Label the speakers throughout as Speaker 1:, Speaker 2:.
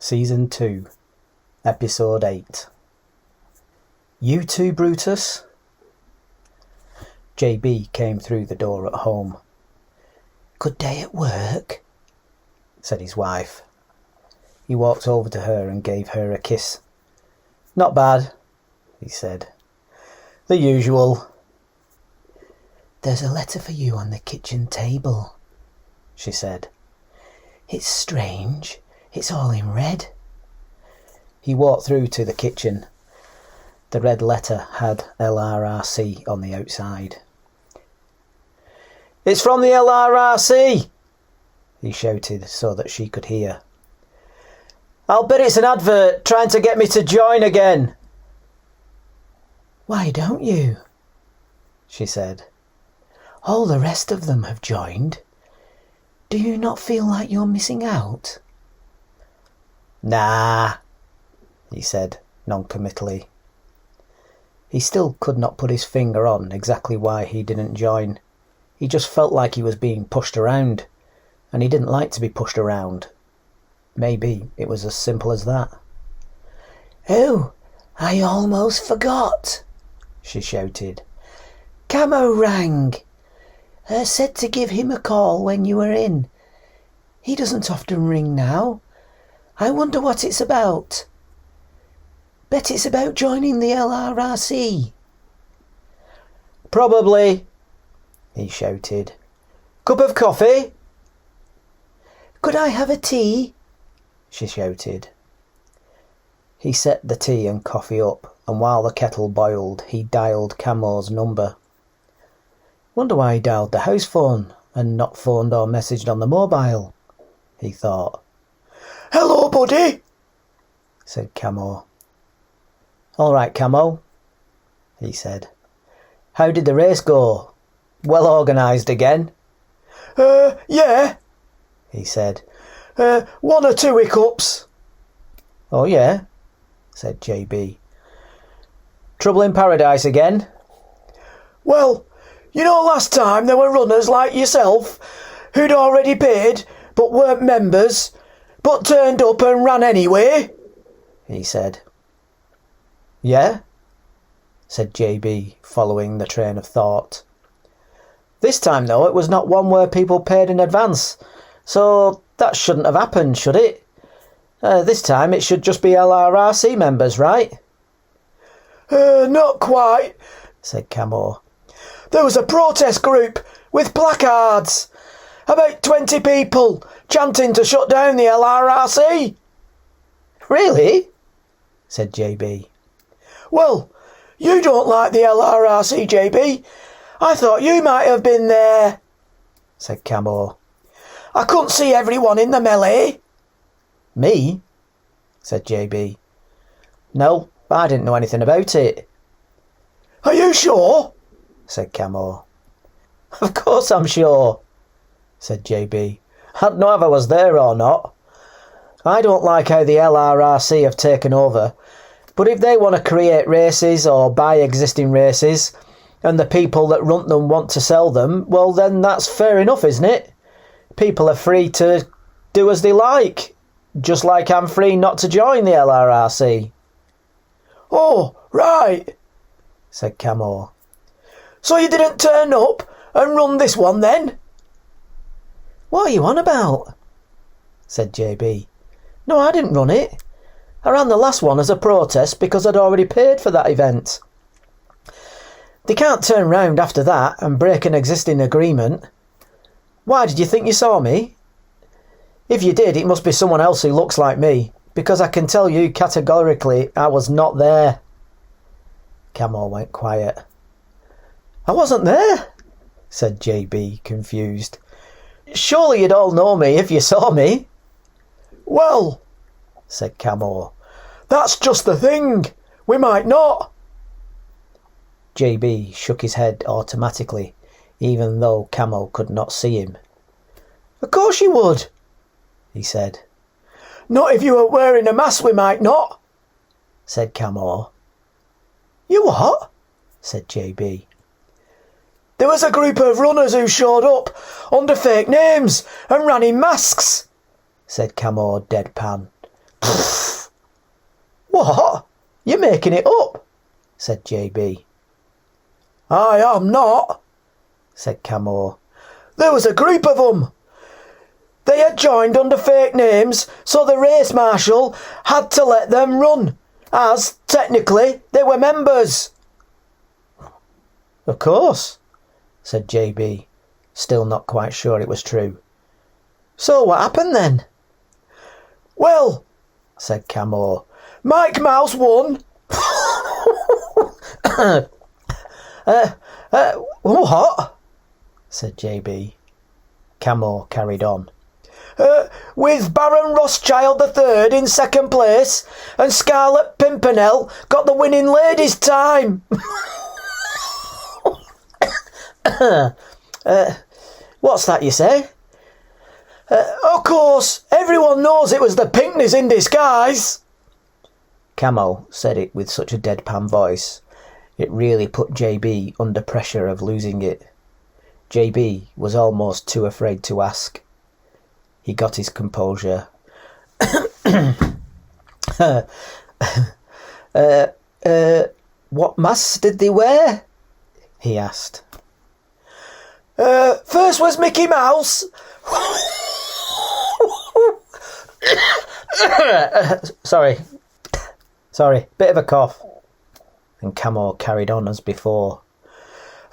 Speaker 1: Season 2, Episode 8. You too, Brutus? JB came through the door at home. Good day at work, said his wife. He walked over to her and gave her a kiss. Not bad, he said. The usual. There's a letter for you on the kitchen table, she said. It's strange. It's all in red. He walked through to the kitchen. The red letter had LRRC on the outside. It's from the LRRC, he shouted so that she could hear. I'll bet it's an advert trying to get me to join again. Why don't you? She said. All the rest of them have joined. Do you not feel like you're missing out? Nah, he said non-committally. He still could not put his finger on exactly why he didn't join. He just felt like he was being pushed around, and he didn't like to be pushed around. Maybe it was as simple as that. Oh, I almost forgot, she shouted. Camo rang. Said to give him a call when you were in. He doesn't often ring now. I wonder what it's about. Bet it's about joining the LRRC. Probably, he shouted. Cup of coffee? Could I have a tea? She shouted. He set the tea and coffee up, and while the kettle boiled, he dialed Camo's number. Wonder why he dialed the house phone and not phoned or messaged on the mobile, he thought. Hello, buddy, said Camo. All right, Camo, he said. How did the race go? Well organised again? Yeah, he said. 1 or 2 hiccups. Oh, yeah, said JB. Trouble in paradise again? Well, you know last time there were runners like yourself who'd already paid but weren't members, but turned up and ran anyway, he said. Yeah, said JB, following the train of thought. This time, though, it was not one where people paid in advance, so that shouldn't have happened, should it? This time it should just be LRRC members, right? Not quite, said Camo. There was a protest group with placards. About 20 people chanting to shut down the LRRC. Really? Said JB. Well, you don't like the LRRC, JB. I thought you might have been there, said Camo. I couldn't see everyone in the melee. Me? Said JB. No, I didn't know anything about it. Are you sure? Said Camo. Of course I'm sure, said JB. I'd know if I was there or not. I don't like how the LRRC have taken over, but if they want to create races or buy existing races, and the people that run them want to sell them, well then that's fair enough, isn't it? People are free to do as they like, just like I'm free not to join the LRRC. Oh, right, said Camo. So you didn't turn up and run this one then? What are you on about? Said JB. No, I didn't run it. I ran the last one as a protest because I'd already paid for that event. They can't turn round after that and break an existing agreement. Why did you think you saw me? If you did, it must be someone else who looks like me, because I can tell you categorically I was not there. Camo went quiet. I wasn't there, said JB, confused. Surely you'd all know me if you saw me. Well, said Camo, that's just the thing. We might not. JB shook his head automatically, even though Camo could not see him. Of course you would, he said. Not if you were wearing a mask, we might not, said Camo. You what? Said JB. There was a group of runners who showed up under fake names and ran in masks, said Camo deadpan. What? You're making it up, said JB. I am not, said Camo. There was a group of them. They had joined under fake names, so the race marshal had to let them run, as, technically, they were members. Of course, said JB, still not quite sure it was true. So what happened then? Well, said Camo, Mike Mouse won. What? Said JB. Camo carried on. With Baron Rothschild III in second place, and Scarlet Pimpernel got the winning ladies' time. What's that you say? Of course, everyone knows it was the Pinckneys in disguise. Camo said it with such a deadpan voice. It really put JB under pressure of losing it. JB was almost too afraid to ask. He got his composure. What masks did they wear? He asked. First was Mickey Mouse. Sorry, bit of a cough. And Camo carried on as before.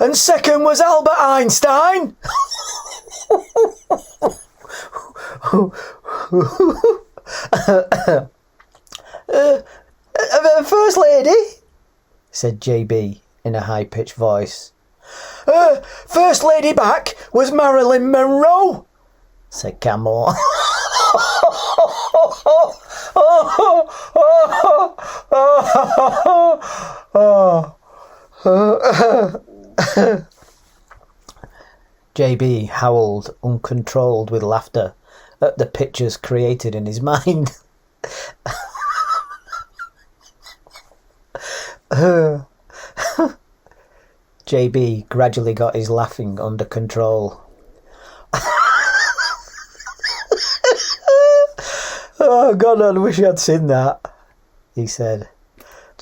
Speaker 1: And second was Albert Einstein. First lady, said JB in a high-pitched voice. First lady back was Marilyn Monroe, said Camo. JB howled, uncontrolled with laughter at the pictures created in his mind. JB gradually got his laughing under control. Oh God, I wish I'd seen that, he said.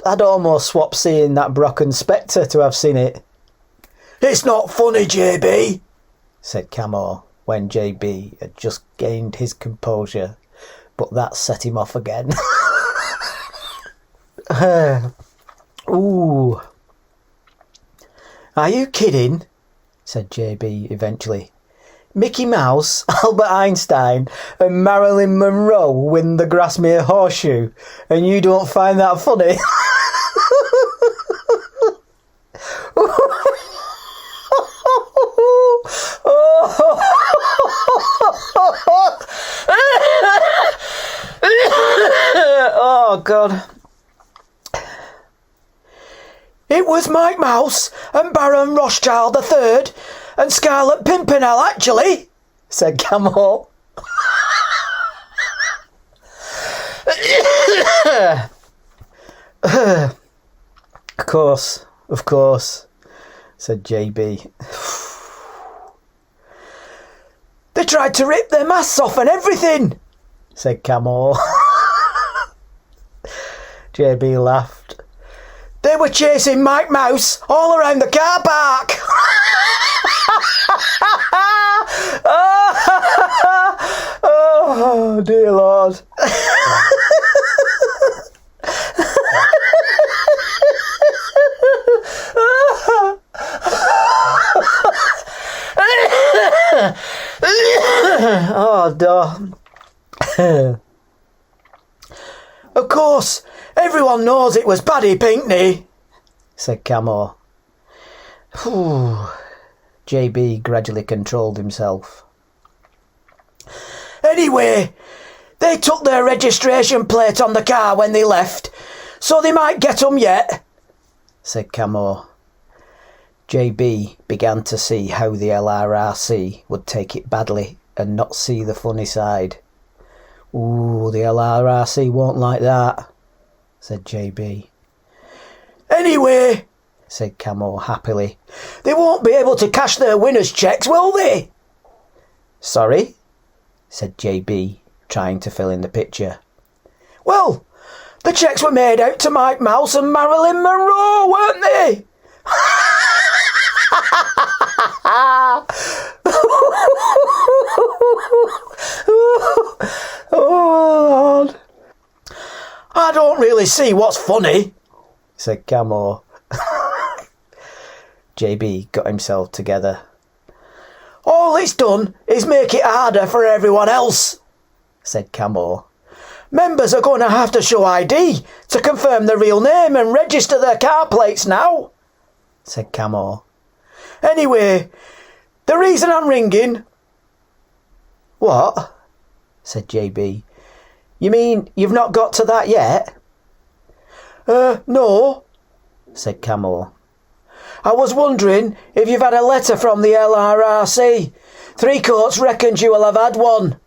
Speaker 1: I'd almost swap seeing that Brocken Spectre to have seen it. It's not funny, JB, said Camo, when JB had just gained his composure, but that set him off again. Ooh. Are you kidding? Said JB eventually. Mickey Mouse, Albert Einstein and Marilyn Monroe win the Grasmere Horseshoe, and you don't find that funny? Oh God. It was Mike Mouse and Baron Rothschild III and Scarlet Pimpernel, actually, said Camo. Of course, said JB. They tried to rip their masks off and everything, said Camo. JB laughed. They were chasing Mike Mouse all around the car park. Oh, dear Lord. Oh, darn. Of course, everyone knows it was Paddy Pinckney, said Camo. JB gradually controlled himself. Anyway, they took their registration plate on the car when they left, so they might get 'em yet, said Camo. JB began to see how the LRRC would take it badly and not see the funny side. Ooh, the LRRC won't like that, said JB. Anyway, said Camo happily, they won't be able to cash their winners' cheques, will they? Sorry, said JB, trying to fill in the picture. Well, the cheques were made out to Mike Mouse and Marilyn Monroe, weren't they? Oh, Lord. I don't really see what's funny, said Camo. JB got himself together. All it's done is make it harder for everyone else, said Camo. Members are going to have to show ID to confirm their real name and register their car plates now, said Camo. Anyway, the reason I'm ringing... What? Said JB. You mean you've not got to that yet? No, said Camo. I was wondering if you've had a letter from the LRRC. Three Coats reckons you will have had one.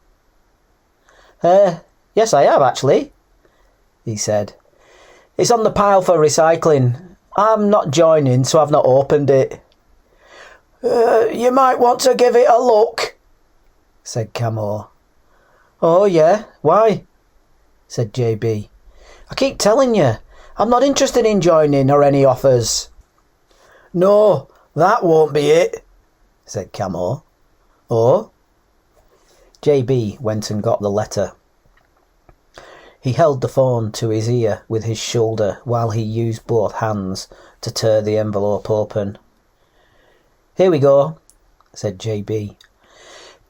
Speaker 1: Yes, I have, actually, he said. It's on the pile for recycling. I'm not joining, so I've not opened it. You might want to give it a look, said Camo. Oh, yeah? Why? Said JB. I keep telling you, I'm not interested in joining or any offers. No, that won't be it, said Camo. Oh? JB went and got the letter. He held the phone to his ear with his shoulder while he used both hands to tear the envelope open. Here we go, said JB.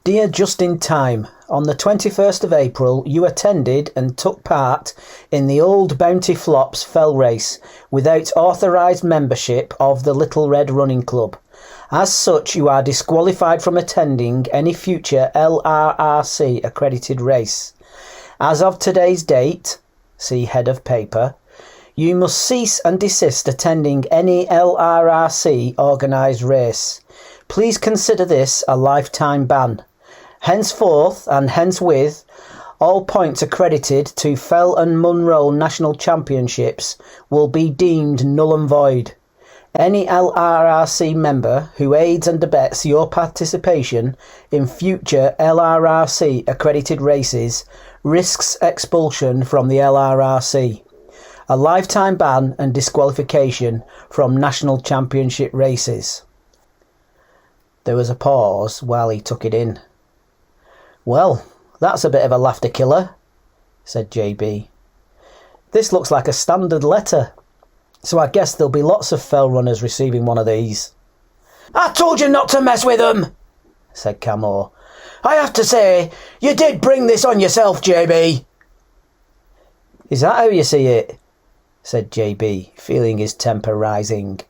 Speaker 1: Dear Just in Time, on the 21st of April you attended and took part in the Old Bounty Flops Fell Race without authorised membership of the Little Red Running Club. As such, you are disqualified from attending any future LRRC accredited race. As of today's date, see head of paper, you must cease and desist attending any LRRC organised race. Please consider this a lifetime ban. Henceforth and henceforth, all points accredited to Fell and Munro National Championships will be deemed null and void. Any LRRC member who aids and abets your participation in future LRRC accredited races risks expulsion from the LRRC, a lifetime ban and disqualification from national championship races. There was a pause while he took it in. Well, that's a bit of a laughter killer, said JB. This looks like a standard letter, so I guess there'll be lots of fell runners receiving one of these. I told you not to mess with them, said Camo. I have to say, you did bring this on yourself, JB. Is that how you see it? Said JB, feeling his temper rising.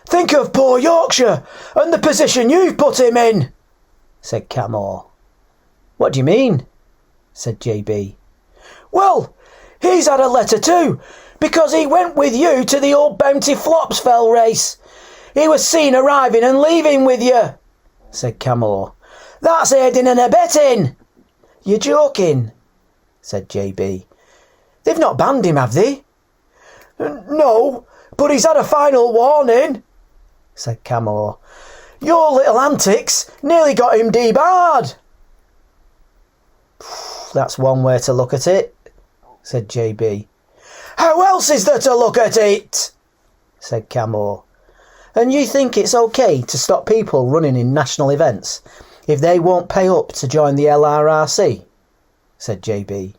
Speaker 1: Think of poor Yorkshire and the position you've put him in, said Camo. What do you mean? Said JB. Well, he's had a letter too, because he went with you to the Old Bounty Flops Fell race. He was seen arriving and leaving with you, said Camo. That's aiding and abetting. You're joking, said JB. They've not banned him, have they? No, but he's had a final warning, said Camo. Your little antics nearly got him debarred. That's one way to look at it, said JB. How else is there to look at it? Said Camo. And you think it's okay to stop people running in national events if they won't pay up to join the LRRC? Said JB.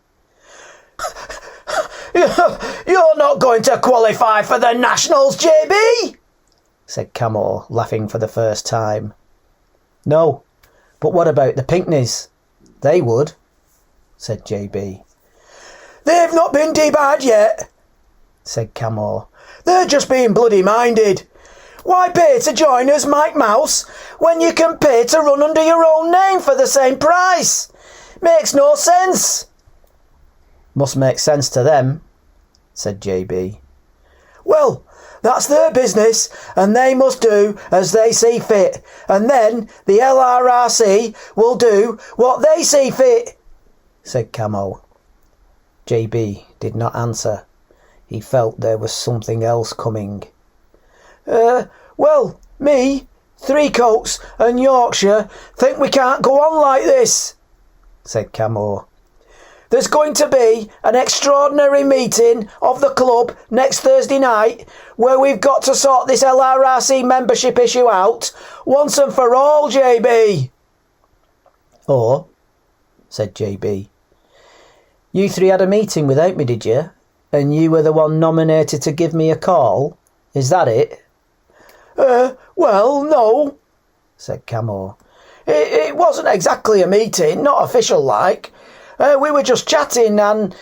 Speaker 1: You're not going to qualify for the nationals, JB? Said Camo, laughing for the first time. No, but what about the Pinckneys? They would, said JB. They've not been debarred yet, said Camo. They're just being bloody minded. Why pay to join as Mike Mouse when you can pay to run under your own name for the same price? Makes no sense. Must make sense to them, said JB. Well, that's their business, and they must do as they see fit, and then the LRRC will do what they see fit, said Camo. JB did not answer. He felt there was something else coming. Well, me, Three Coats and Yorkshire think we can't go on like this, said Camo. There's going to be an extraordinary meeting of the club next Thursday night where we've got to sort this LRRC membership issue out once and for all, JB. Oh, said JB. You three had a meeting without me, did you? And you were the one nominated to give me a call? Is that it? Well, no, said Camo. It wasn't exactly a meeting, not official like. We were just chatting and...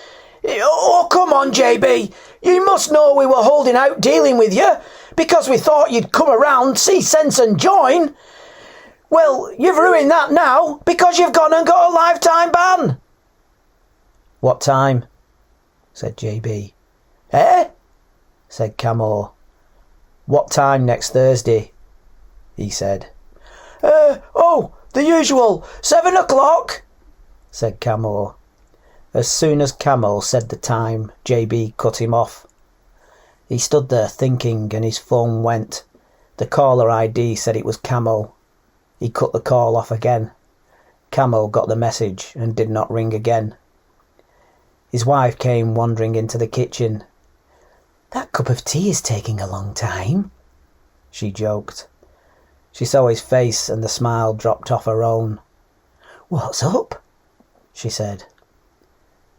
Speaker 1: Oh, come on, JB. You must know we were holding out dealing with you because we thought you'd come around, see sense and join. Well, you've ruined that now because you've gone and got a lifetime ban. What time? Said JB. Said Camo. What time next Thursday? He said. The usual, 7 o'clock, said Camo. As soon as Camo said the time, JB cut him off. He stood there thinking and his phone went. The caller ID said it was Camo. He cut the call off again. Camo got the message and did not ring again. His wife came wandering into the kitchen. That cup of tea is taking a long time, she joked. She saw his face and the smile dropped off her own. What's up? She said.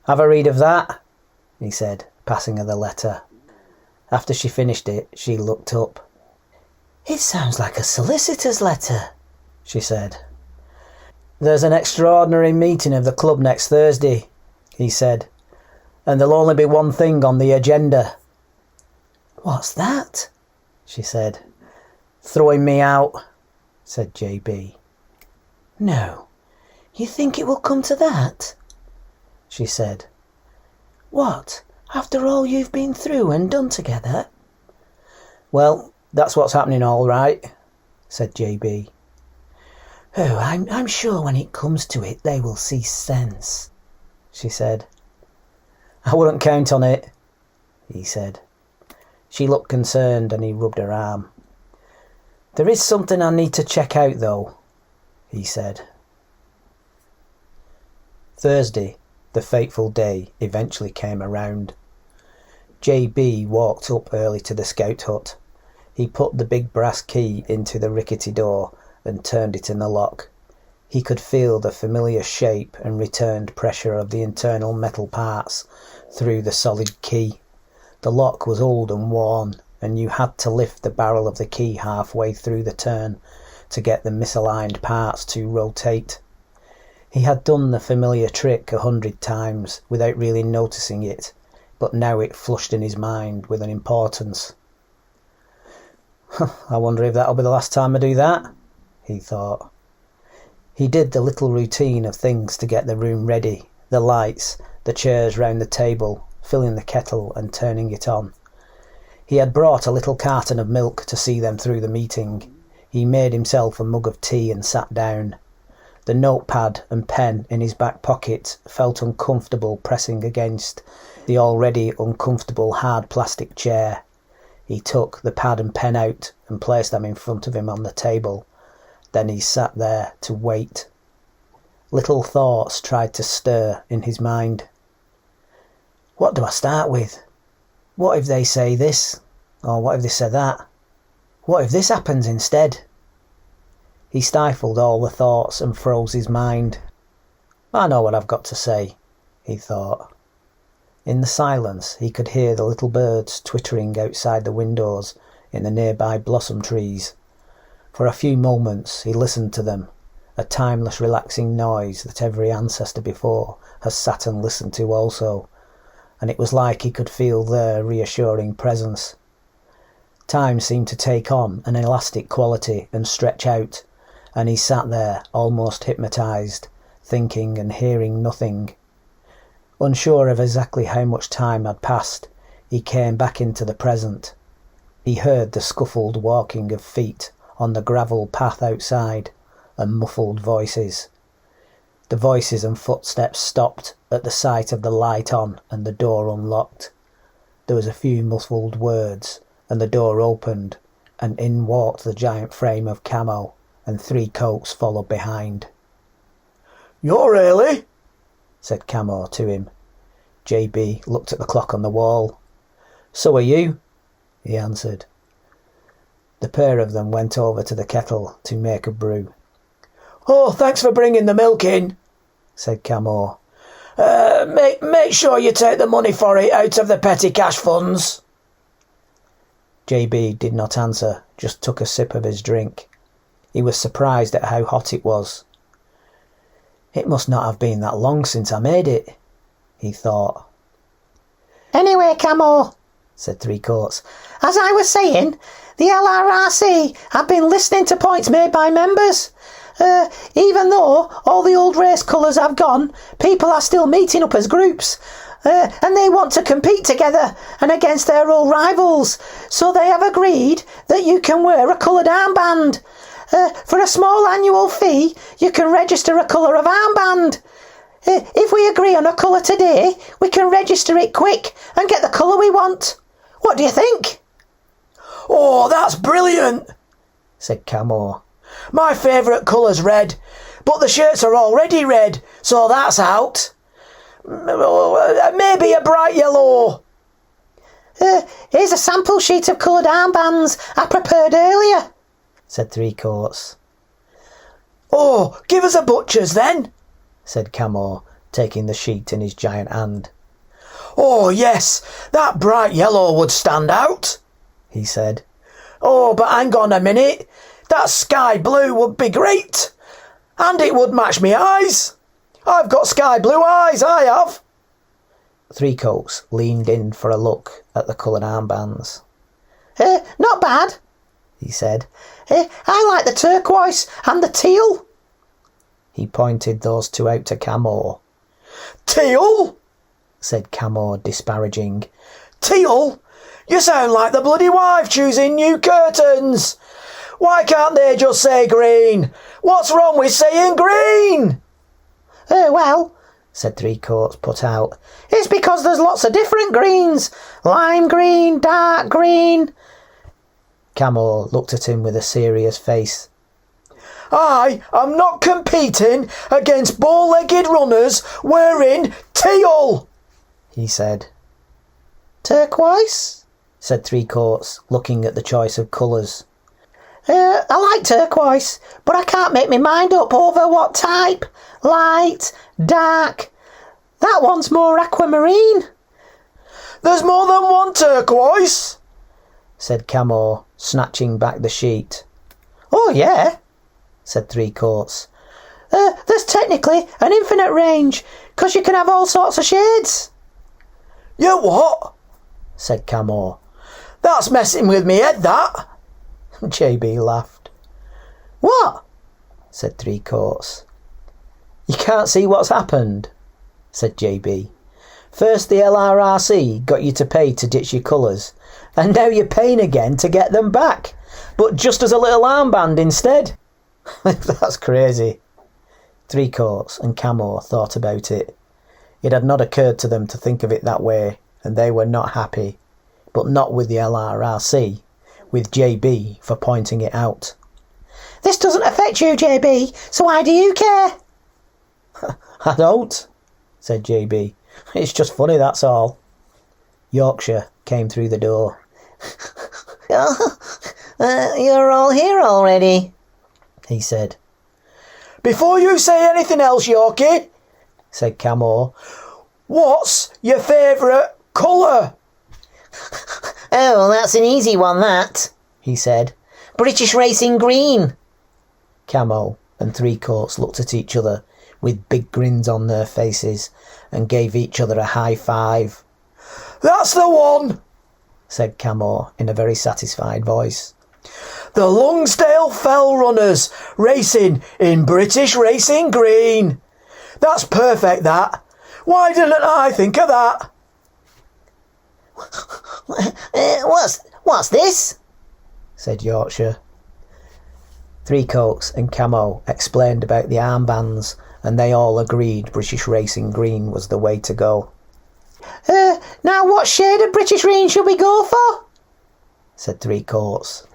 Speaker 1: Have a read of that, he said, passing her the letter. After she finished it, she looked up. It sounds like a solicitor's letter, she said. There's an extraordinary meeting of the club next Thursday, he said, and there'll only be one thing on the agenda. What's that? She said. Throwing me out, said JB. No, you think it will come to that? She said. What, after all you've been through and done together? Well, that's what's happening all right, said JB. Oh, I'm sure when it comes to it they will see sense, she said. I wouldn't count on it, he said. She looked concerned and he rubbed her arm. There is something I need to check out though, he said. Thursday, the fateful day, eventually came around. JB walked up early to the scout hut. He put the big brass key into the rickety door and turned it in the lock. He could feel the familiar shape and returned pressure of the internal metal parts through the solid key. The lock was old and worn, and you had to lift the barrel of the key halfway through the turn to get the misaligned parts to rotate. He had done the familiar trick 100 times without really noticing it, but now it flushed in his mind with an importance. I wonder if that'll be the last time I do that, he thought. He did the little routine of things to get the room ready, the lights, the chairs round the table, filling the kettle and turning it on. He had brought a little carton of milk to see them through the meeting. He made himself a mug of tea and sat down. The notepad and pen in his back pocket felt uncomfortable pressing against the already uncomfortable hard plastic chair. He took the pad and pen out and placed them in front of him on the table. Then he sat there to wait. Little thoughts tried to stir in his mind. What do I start with? What if they say this? Or what if they say that? What if this happens instead? He stifled all the thoughts and froze his mind. I know what I've got to say, he thought. In the silence he could hear the little birds twittering outside the windows in the nearby blossom trees. For a few moments he listened to them, a timeless relaxing noise that every ancestor before has sat and listened to also, and it was like he could feel their reassuring presence. Time seemed to take on an elastic quality and stretch out, and he sat there almost hypnotised, thinking and hearing nothing. Unsure of exactly how much time had passed, he came back into the present. He heard the scuffled walking of feet on the gravel path outside, and muffled voices. The voices and footsteps stopped at the sight of the light on and the door unlocked. There was a few muffled words, and the door opened, and in walked the giant frame of Camo, and Three Coats followed behind. "You're early," said Camo to him. JB looked at the clock on the wall. So are you, he answered. The pair of them went over to the kettle to make a brew. Oh, thanks for bringing the milk in, said Camo. Make sure you take the money for it out of the petty cash funds. JB did not answer, just took a sip of his drink. He was surprised at how hot it was. It must not have been that long since I made it, he thought.
Speaker 2: Anyway, Camo,
Speaker 1: said Three Coats,
Speaker 2: as I was saying, the LRRC have been listening to points made by members. Even though all the old race colours have gone, people are still meeting up as groups. And they want to compete together and against their old rivals. So they have agreed that you can wear a coloured armband. For a small annual fee, you can register a colour of armband. If we agree on a colour today, we can register it quick and get the colour we want. What do you think?
Speaker 1: Oh, that's brilliant, said Camo. My favourite colour's red, but the shirts are already red, so that's out. Maybe a bright yellow.
Speaker 2: Here's a sample sheet of coloured armbands I prepared earlier,
Speaker 1: said Three Coats. Oh, give us a butcher's then, said Camo, taking the sheet in his giant hand. Oh, yes, that bright yellow would stand out, he said. Oh, but hang on a minute. That sky blue would be great. And it would match me eyes. I've got sky blue eyes, I have. Three Coats leaned in for a look at the coloured armbands.
Speaker 2: Not bad,
Speaker 1: he said.
Speaker 2: I like the turquoise and the teal.
Speaker 1: He pointed those two out to Camo. Teal? Said Camo, disparaging. Teal? You sound like the bloody wife choosing new curtains. Why can't they just say green? What's wrong with saying green?
Speaker 2: Well,
Speaker 1: said Three Coats, put out.
Speaker 2: It's because there's lots of different greens. Lime green, dark green.
Speaker 1: Camo looked at him with a serious face. I am not competing against bow-legged runners wearing teal, he said.
Speaker 2: Turquoise?
Speaker 1: Said Three Coats, looking at the choice of colours.
Speaker 2: I like turquoise, but I can't make my mind up over what type. Light, dark. That one's more aquamarine.
Speaker 1: There's more than one turquoise, said Camo, snatching back the sheet.
Speaker 2: Oh, yeah,
Speaker 1: said Three Coats.
Speaker 2: There's technically an infinite range, 'cause you can have all sorts of shades.
Speaker 1: You what? Said Camo. That's messing with me head, that. JB laughed.
Speaker 2: What?
Speaker 1: Said Three Coats. You can't see what's happened, said JB. First the LRRC got you to pay to ditch your colours, and now you're paying again to get them back, but just as a little armband instead. That's crazy. Three Coats and Camo thought about it. It had not occurred to them to think of it that way, and they were not happy, but not with the LRRC, with JB for pointing it out.
Speaker 2: This doesn't affect you, JB, so why do you care?
Speaker 1: I don't, said JB. It's just funny, that's all. Yorkshire came through the door.
Speaker 2: You're all here already,
Speaker 1: he said. Before you say anything else, Yorkie, said Camo, what's your favourite colour?
Speaker 2: Oh, that's an easy one, that, he said. British Racing Green.
Speaker 1: Camo and Three Coats looked at each other with big grins on their faces and gave each other a high five. That's the one, said Camo in a very satisfied voice. The Lungsdale Fell Runners racing in British Racing Green. That's perfect, that. Why didn't I think of that?
Speaker 2: What's this?
Speaker 1: Said Yorkshire. Three Coats and Camo explained about the armbands, and they all agreed British Racing Green was the way to go.
Speaker 2: Now what shade of British Green should we go for?
Speaker 1: Said Three Coats.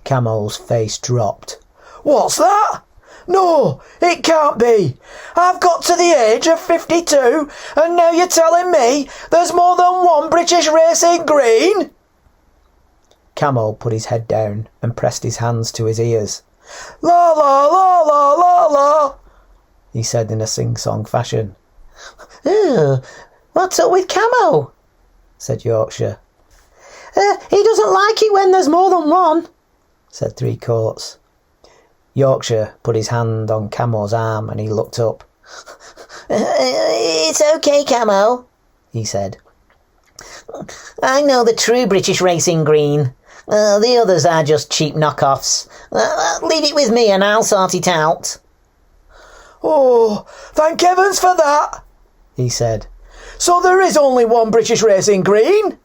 Speaker 1: Camo's face dropped. What's that? No, it can't be. I've got to the age of 52 and now you're telling me there's more than one British racing green? Camo put his head down and pressed his hands to his ears. La la la la la la, he said in a sing-song fashion.
Speaker 2: What's up with Camo?
Speaker 1: Said Yorkshire.
Speaker 2: He doesn't like it when there's more than one,
Speaker 1: said Three Coats. Yorkshire put his hand on Camo's arm and he looked up.
Speaker 2: It's okay, Camo, he said. I know the true British racing green. The others are just cheap knockoffs. Leave it with me and I'll sort it out.
Speaker 1: Oh, thank heavens for that, he said. So there is only one British racing green?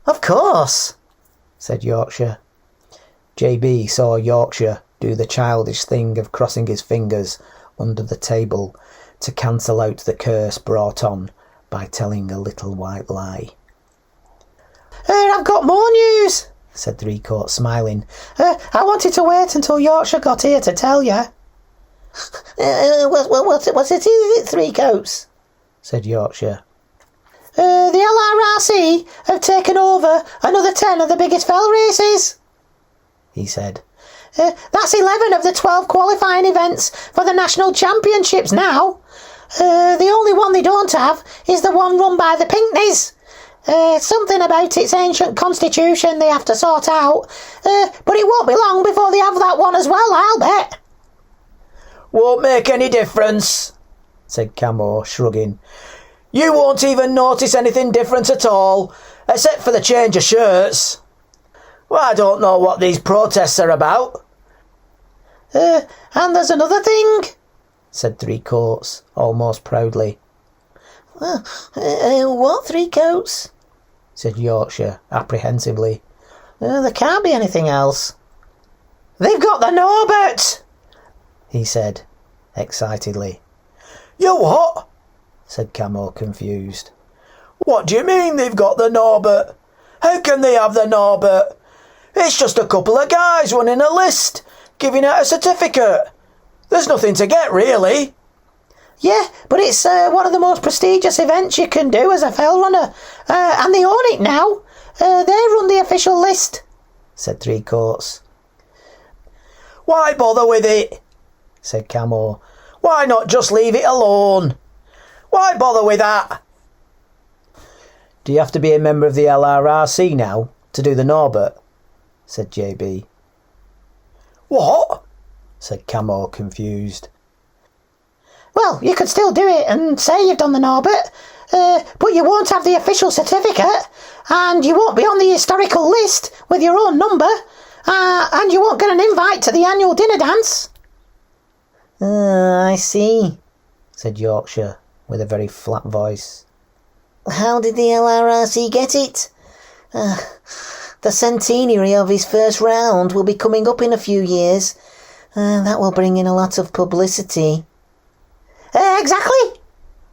Speaker 2: Of course,
Speaker 1: said Yorkshire. JB saw Yorkshire do the childish thing of crossing his fingers under the table to cancel out the curse brought on by telling a little white lie.
Speaker 2: I've got more news,
Speaker 1: said Three Coats, smiling.
Speaker 2: I wanted to wait until Yorkshire got here to tell you. What's it, Three Coats?
Speaker 1: Said Yorkshire.
Speaker 2: The LRRC have taken over another 10 of the biggest fell races,
Speaker 1: he said.
Speaker 2: That's 11 of the 12 qualifying events for the national championships now. The only one they don't have is the one run by the Pinckneys. Something about its ancient constitution they have to sort out, but it won't be long before they have that one as well, I'll bet.
Speaker 1: Won't make any difference, said Camo, shrugging. You won't even notice anything different at all, except for the change of shirts. Well, I don't know what these protests are about.
Speaker 2: And there's another thing,
Speaker 1: said Three Coats, almost proudly.
Speaker 2: What, Three Coats?
Speaker 1: Said Yorkshire, apprehensively.
Speaker 2: There can't be anything else. They've got the Norbert,
Speaker 1: he said, excitedly. You what? Said Camo, confused. What do you mean they've got the Norbert? How can they have the Norbert? It's just a couple of guys running a list, giving out a certificate. There's nothing to get, really.
Speaker 2: Yeah, but it's one of the most prestigious events you can do as a fell runner. And they own it now. They run the official list,
Speaker 1: said Three Coats. Why bother with it? Said Camo. Why not just leave it alone? Why bother with that? Do you have to be a member of the LRRC now to do the Norbert? Said JB. What? Said Camo, confused.
Speaker 2: Well, you could still do it and say you've done the Norbert, but you won't have the official certificate, and you won't be on the historical list with your own number, and you won't get an invite to the annual dinner dance.
Speaker 1: I see, said Yorkshire, with a very flat voice.
Speaker 2: How did the LRRC get it? The centenary of his first round will be coming up in a few years. That will bring in a lot of publicity. Exactly,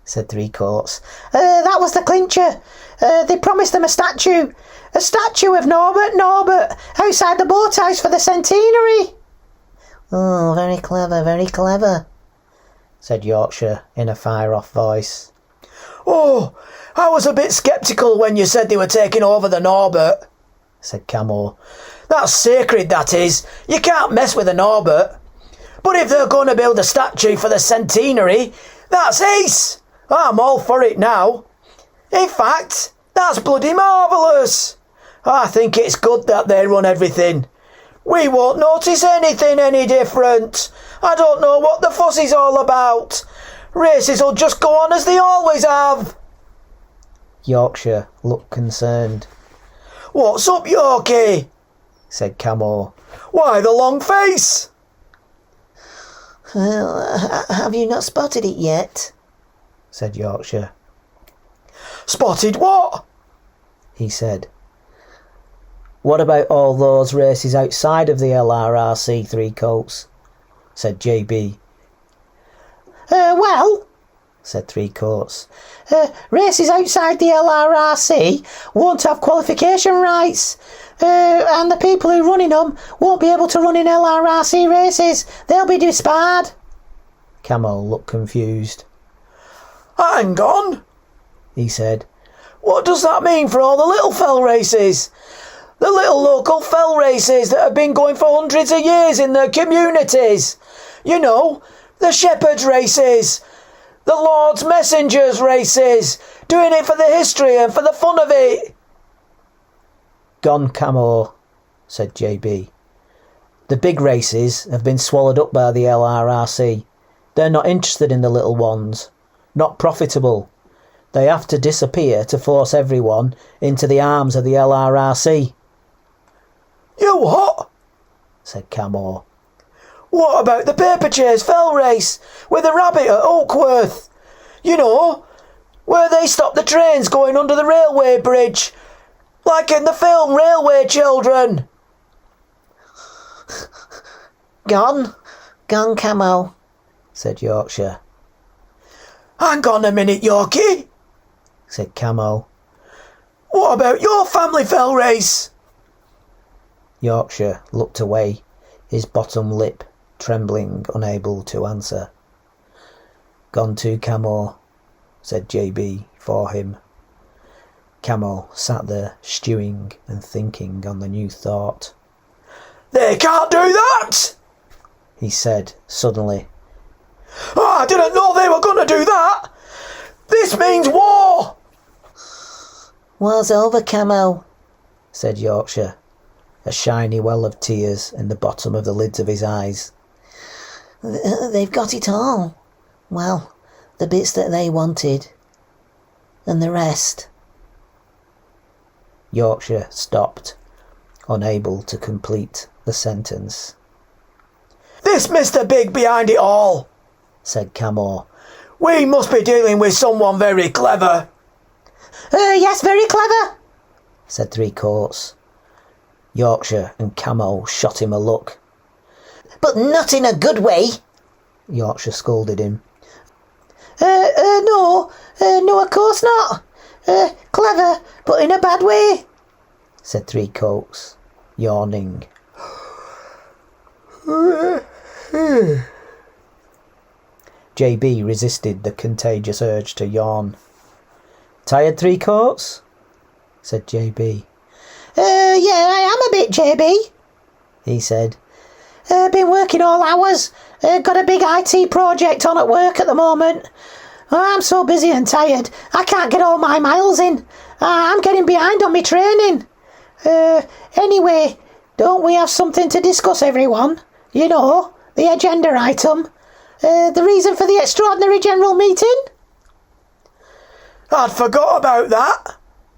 Speaker 2: said Three Coats. That was the clincher. They promised them a statue of Norbert, outside the boathouse for the centenary.
Speaker 1: Oh, very clever, said Yorkshire in a fire-off voice. Oh, I was a bit sceptical when you said they were taking over the Norbert, said Camo. That's sacred, that is. You can't mess with the Norbert. But if they're going to build a statue for the centenary, that's ace. I'm all for it now. In fact, that's bloody marvellous. I think it's good that they run everything. We won't notice anything any different. I don't know what the fuss is all about. Races will just go on as they always have. Yorkshire looked concerned. What's up, Yorkie? Said Camo. Why the long face?
Speaker 2: Have you not spotted it yet?
Speaker 1: Said Yorkshire. Spotted what? He said. What about all those races outside of the LRRC, Three Coats? Said JB.
Speaker 2: Well, said Three Coats. Races outside the LRRC won't have qualification rights, and the people who run in them won't be able to run in LRRC races. They'll be disbarred. Camo looked confused.
Speaker 1: Hang on, he said. What does that mean for all the little fell races? The little local fell races that have been going for hundreds of years in their communities. You know, the shepherds races, the Lord's messengers races, doing it for the history and for the fun of it.
Speaker 2: Gone, Camo, said JB. The big races have been swallowed up by the LRRC. They're not interested in the little ones. Not profitable. They have to disappear to force everyone into the arms of the LRRC.
Speaker 1: You what?
Speaker 2: Said Camo.
Speaker 1: What about the paper chase fell race with the rabbit at Oakworth? You know, where they stop the trains going under the railway bridge, like in the film Railway Children.
Speaker 2: Gone, Camo, said Yorkshire.
Speaker 1: Hang on a minute, Yorkie, said Camo. What about your family fell race?
Speaker 2: Yorkshire looked away, his bottom lip trembling, unable to answer. Gone too, Camo, said JB for him. Camo sat there stewing and thinking on the new thought.
Speaker 1: They can't do that,
Speaker 2: he said suddenly.
Speaker 1: Oh, I didn't know they were going to do that. This means war.
Speaker 2: War's over, Camo, said Yorkshire, a shiny well of tears in the bottom of the lids of his eyes. They've got it all. Well, the bits that they wanted. And the rest. Yorkshire stopped, unable to complete the sentence.
Speaker 1: This Mr. Big behind it all, said Camo. We must be dealing with someone very clever.
Speaker 2: Yes, very clever, said Three Coats. Yorkshire and Camo shot him a look. But not in a good way, Yorkshire scolded him. No, of course not. Clever, but in a bad way, said Three Coats, yawning. JB resisted the contagious urge to yawn. Tired, Three Coats? Said JB. Yeah, I am a bit, JB, he said. Been working all hours. Got a big IT project on at work at the moment. I'm so busy and tired, I can't get all my miles in. I'm getting behind on my training. Anyway, don't we have something to discuss, everyone? You know, the agenda item. The reason for the extraordinary general meeting?
Speaker 1: I'd forgot about that,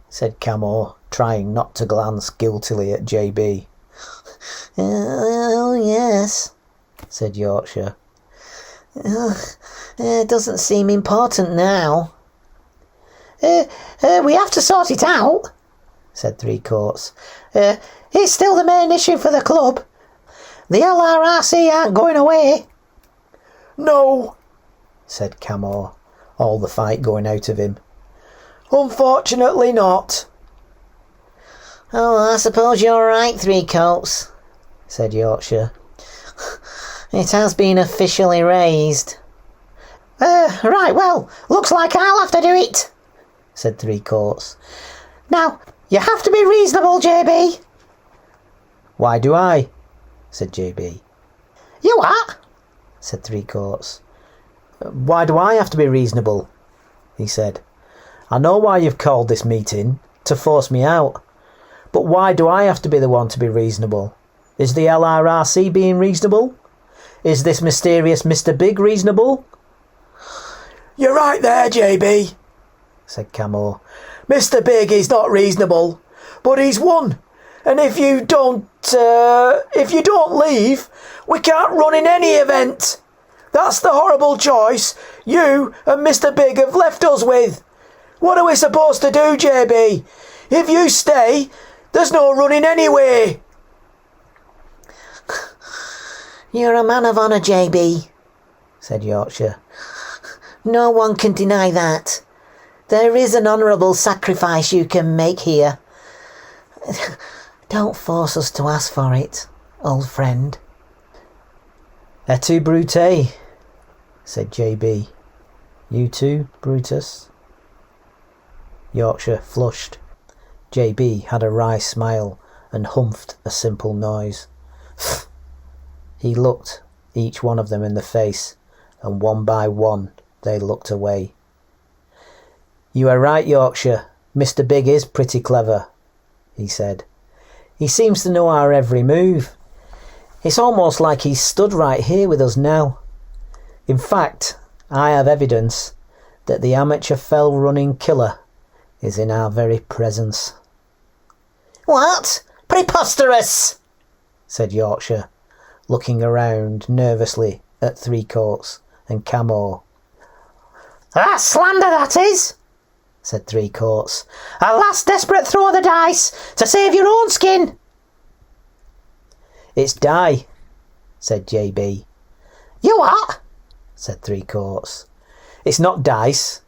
Speaker 2: said Camo, trying not to glance guiltily at JB. Oh, yes, said Yorkshire. It doesn't seem important now. We have to sort it out, said Three Coats. It's still the main issue for the club. The LRRC aren't going away.
Speaker 1: No,
Speaker 2: said Camo, all the fight going out of him.
Speaker 1: Unfortunately not.
Speaker 2: Oh, I suppose you're right, Three Coats, said Yorkshire. It has been officially raised. Right, well, looks like I'll have to do it, said Three Coats. Now, you have to be reasonable, JB. Why do I? Said JB. You what? Said Three Coats. Why do I have to be reasonable? He said. I know why you've called this meeting, to force me out. But why do I have to be the one to be reasonable? Is the LRRC being reasonable? Is this mysterious Mr. Big reasonable?
Speaker 1: You're right there, JB,
Speaker 2: said Camo.
Speaker 1: Mr. Big is not reasonable, but he's won. And if you don't leave, we can't run in any event. That's the horrible choice you and Mr. Big have left us with. What are we supposed to do, JB? If you stay, there's no running anyway. You're a man of honour, JB, said Yorkshire.
Speaker 2: No one can deny that. There is an honourable sacrifice you can make here. Don't force us to ask for it, old friend.
Speaker 1: Et tu, Brute? Said JB. You too, Brutus? Yorkshire flushed. JB had a wry smile and humphed a simple noise. He looked each one of them in the face, and one by one they looked away. You are right, Yorkshire. Mr. Big is pretty clever, he said. He seems to know our every move. It's almost like he's stood right here with us now. In fact, I have evidence that the amateur fell running killer is in our very presence.
Speaker 2: What? Preposterous!
Speaker 1: Said Yorkshire, looking around nervously at Three Coats and Camo.
Speaker 2: That's slander, that is, said Three Coats. A last desperate throw of the dice to save your own skin.
Speaker 1: It's die, said JB.
Speaker 2: You what?
Speaker 1: Said Three Coats. It's not dice.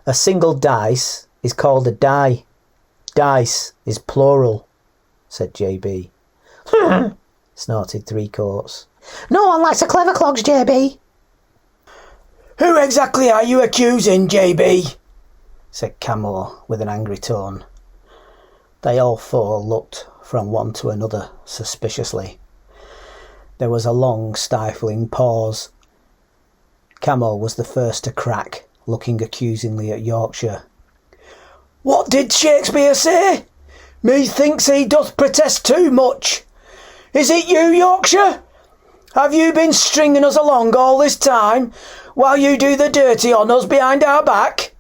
Speaker 1: A single dice is called a die. Dice is plural, said JB. Snorted Three Coats.
Speaker 2: No one likes a clever clogs, JB.
Speaker 1: Who exactly are you accusing, JB? Said Camo with an angry tone. They all four looked from one to another suspiciously. There was a long, stifling pause. Camo was the first to crack, looking accusingly at Yorkshire. What did Shakespeare say? Methinks he doth protest too much. Is it you, Yorkshire? Have you been stringing us along all this time, while you do the dirty on us behind our back?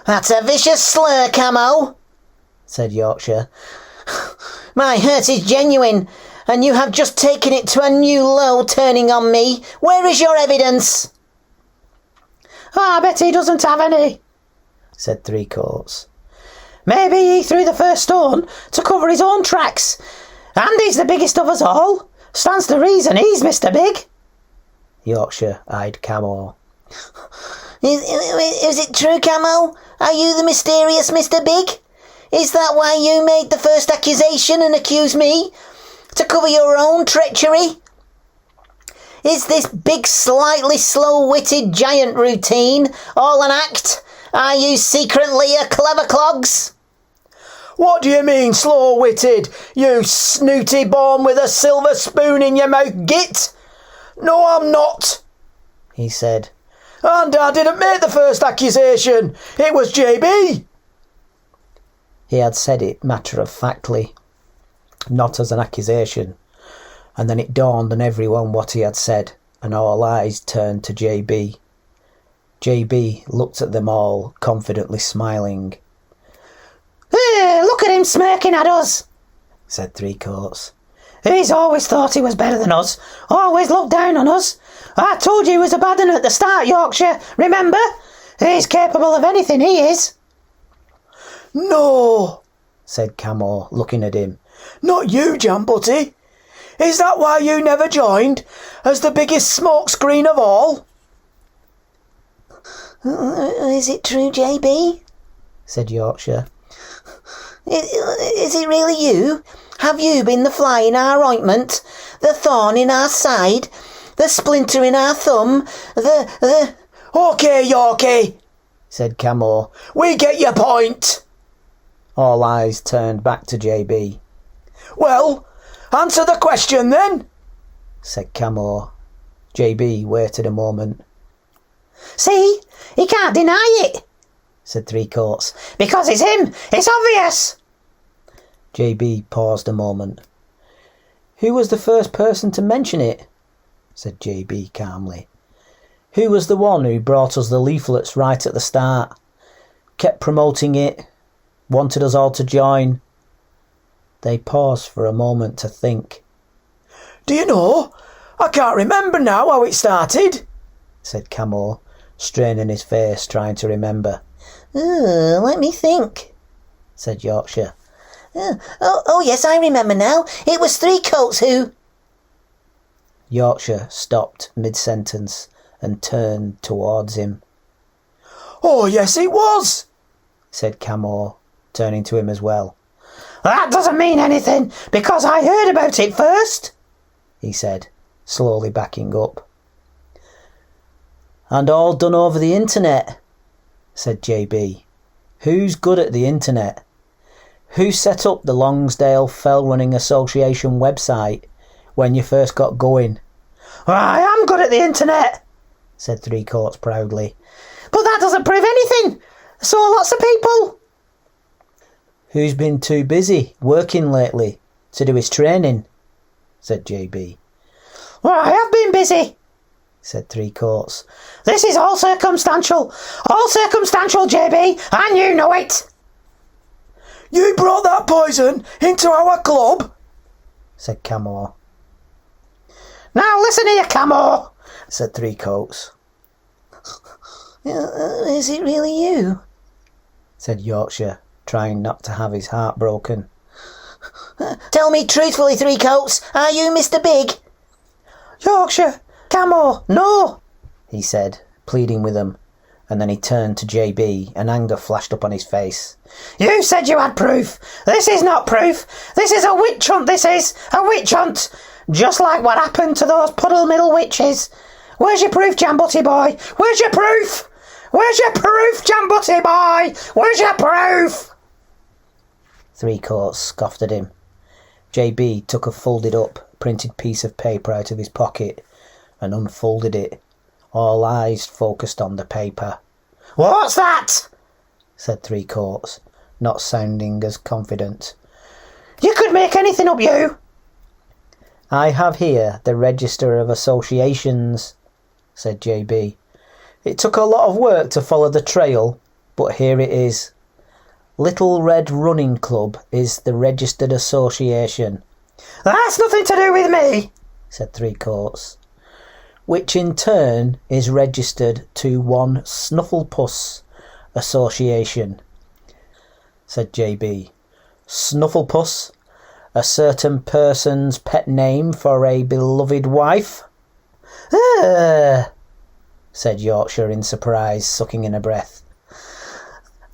Speaker 2: That's a vicious slur, Camo, said Yorkshire. My hurt is genuine, and you have just taken it to a new low, turning on me. Where is your evidence? I bet he doesn't have any, said Three Coats. Maybe he threw the first stone to cover his own tracks, and he's the biggest of us all. Stands to reason he's Mr. Big.
Speaker 1: Yorkshire eyed Camo.
Speaker 2: Is it true, Camo? Are you the mysterious Mr. Big? Is that why you made the first accusation and accused me? To cover your own treachery? Is this big, slightly slow-witted giant routine all an act? Are you secretly a clever clogs?
Speaker 1: What do you mean, slow-witted, you snooty born with a silver spoon in your mouth git? No, I'm not, he said. And I didn't make the first accusation. It was JB. He had said it matter-of-factly, not as an accusation, and then it dawned on everyone what he had said, and all eyes turned to JB. JB looked at them all, confidently smiling.
Speaker 2: Look at him smirking at us,
Speaker 1: said Three Coats.
Speaker 2: He's always thought he was better than us, always looked down on us. I told you he was a bad one at the start, Yorkshire, remember? He's capable of anything, he is.
Speaker 1: No, said Camo, looking at him. Not you, Jan Butty. Is that why you never joined, as the biggest smokescreen of all?
Speaker 2: Is it true, JB? Said Yorkshire. Is it really you? Have you been the fly in our ointment, the thorn in our side, the splinter in our thumb, the...
Speaker 1: OK, Yorkie, said Camo. We get your point. All eyes turned back to JB. Well, answer the question then, said Camo. JB waited a moment.
Speaker 2: See, he can't deny it,
Speaker 1: said Three Coats.
Speaker 2: Because it's him, it's obvious.
Speaker 1: JB paused a moment. Who was the first person to mention it? Said JB calmly. Who was the one who brought us the leaflets right at the start? Kept promoting it, wanted us all to join. They paused for a moment to think. Do you know, I can't remember now how it started, said Camo, straining his face, trying to remember.
Speaker 2: Let me think, said Yorkshire. Oh, yes, I remember now. It was Three Coats who...
Speaker 1: Yorkshire stopped mid-sentence
Speaker 2: and turned towards him.
Speaker 1: "Oh, yes, it was,"
Speaker 2: said Camo, turning to him as well. "That doesn't mean anything, because I heard about it first," he said, slowly backing up. "And all done over the internet," said JB. "Who's good at the internet? Who set up the Lungsdale Fell Running Association website when you first got going?" "I am good at the internet," said Three Coats proudly. "But that doesn't prove anything. So lots of people." "Who's been too busy working lately to do his training?" said JB. "Well, I have been busy," said Three Coats. "This is all circumstantial. All circumstantial, JB, and you know it."
Speaker 1: "You brought that poison into our club?"
Speaker 2: said Camo. "Now listen here, Camo," said Three Coats. "Is it really you?" said Yorkshire, trying not to have his heart broken. "Tell me truthfully, Three Coats, are you Mr. Big?" "Yorkshire, Camo, no," he said, pleading with them, and then he turned to JB and anger flashed up on his face. "You said you had proof. This is not proof. This is a witch hunt, this is. A witch hunt. Just like what happened to those Puddle Middle witches. Where's your proof, Butty Boy? Where's your proof? Where's your proof, Butty Boy? Where's your proof?" Three Coats scoffed at him. JB took a folded up, printed piece of paper out of his pocket and unfolded it, all eyes focused on the paper. "What's that?" said Three Coats, not sounding as confident. "You could make anything up, you." "I have here the Register of Associations," said JB. "It took a lot of work to follow the trail, but here it is. Little Red Running Club is the registered association." "That's nothing to do with me," said Three Coats. "Which in turn is registered to one Snufflepuss Association," said JB. "Snufflepuss, a certain person's pet name for a beloved wife?" Said Yorkshire in surprise, sucking in a breath.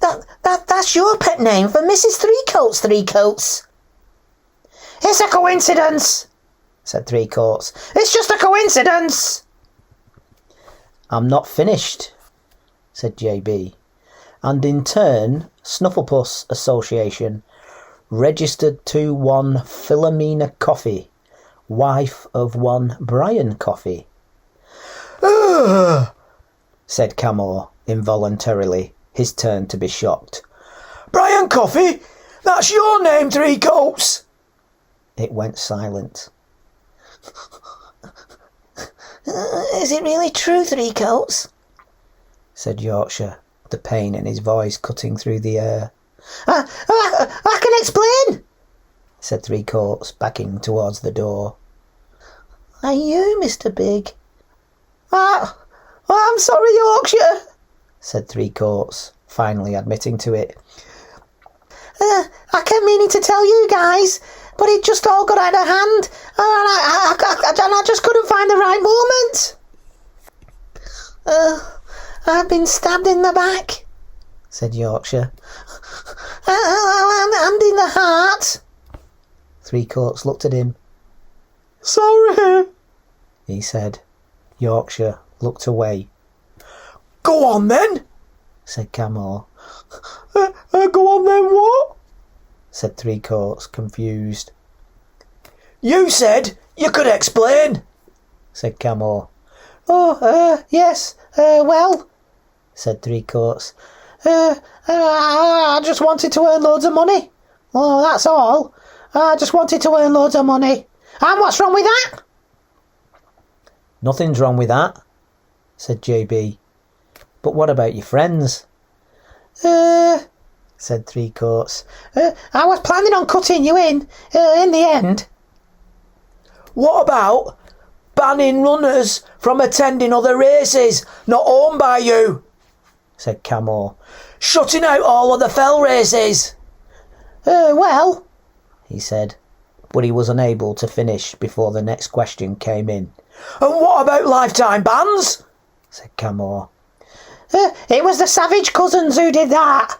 Speaker 2: That's your pet name for Mrs. Three Coats. "It's a coincidence," said Three Coats. "It's just a coincidence." "I'm not finished," said JB. "And in turn, Snufflepuss Association, registered to one Philomena Coffey, wife of one Brian Coffey."
Speaker 1: "Ugh,"
Speaker 2: said Camo involuntarily, his turn to be shocked.
Speaker 1: "Brian Coffey? That's your name, Three Coats."
Speaker 2: It went silent. "Is it really true, Three Coats?" said Yorkshire, the pain in his voice cutting through the air. I can explain," said Three Coats, backing towards the door. "Are you Mr. Big?" I'm sorry, Yorkshire," said Three Coats, finally admitting to it. "I kept meaning to tell you guys, but it just all got out of hand, and I just couldn't find the right moment. I've been stabbed in the back," said Yorkshire. "And in the heart." Three Coats looked at him.
Speaker 1: "Sorry,"
Speaker 2: he said. Yorkshire looked away.
Speaker 1: "Go on then,"
Speaker 2: said Camo.
Speaker 1: "Go on then what?"
Speaker 2: said Three Coats, confused.
Speaker 1: "You said you could explain,"
Speaker 2: said Camo. Yes, well," said Three Coats. I just wanted to earn loads of money. Oh, that's all. I just wanted to earn loads of money. And what's wrong with that?" "Nothing's wrong with that," said JB. "But what about your friends?" Said Three Coats. I was planning on cutting you in the end."
Speaker 1: "What about banning runners from attending other races not owned by you?"
Speaker 2: said Camo.
Speaker 1: "Shutting out all other fell races?"
Speaker 2: Well," he said, but he was unable to finish before the next question came in.
Speaker 1: "And what about lifetime bans?" said Camo.
Speaker 2: It was the Savage cousins who did that,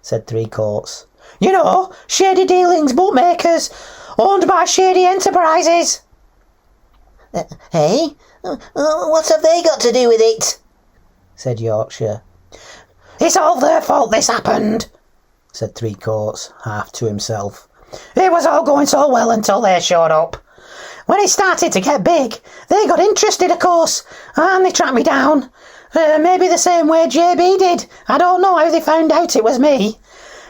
Speaker 1: said Three Coats.
Speaker 2: You know, Shady Dealings bookmakers, owned by Shady Enterprises.
Speaker 3: Hey? What have they got to do with it?
Speaker 1: said Yorkshire.
Speaker 2: It's all their fault this happened,
Speaker 1: said Three Coats, half to himself.
Speaker 2: It was all going so well until they showed up. When it started to get big, they got interested, of course, and they tracked me down. Maybe the same way JB did. I don't know how they found out it was me.